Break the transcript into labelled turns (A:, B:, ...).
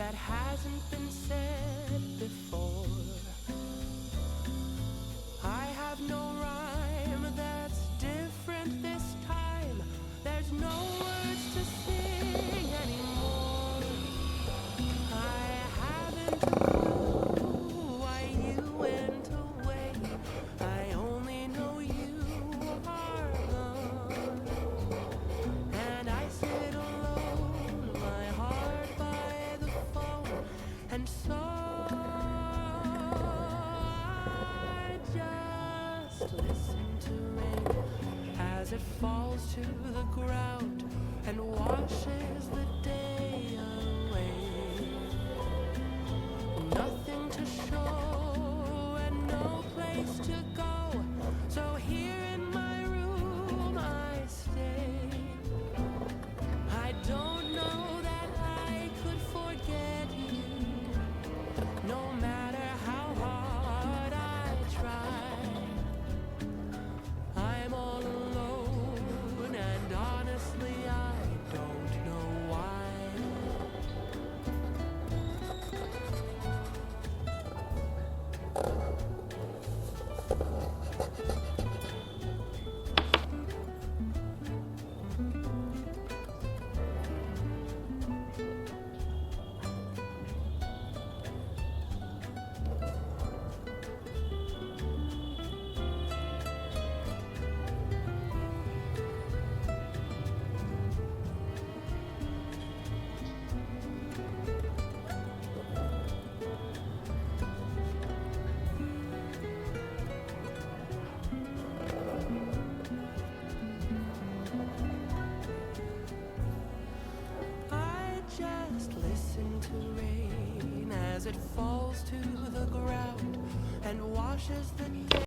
A: that hasn't been said before. I have no rhyme that's different this time. There's no words to sing anymore. I haven't a clue why you went away. I only know you are gone. And I sit alone, my heart by the phone. And so I just listen to rain as it falls to the ground and washes the day away. Nothing to show and no place to go, so here in my room I stay. I don't know that I could forget you, no matter how hard I try. I'm all alone, and honestly I don't know why. Just listen to rain as it falls to the ground and washes the day.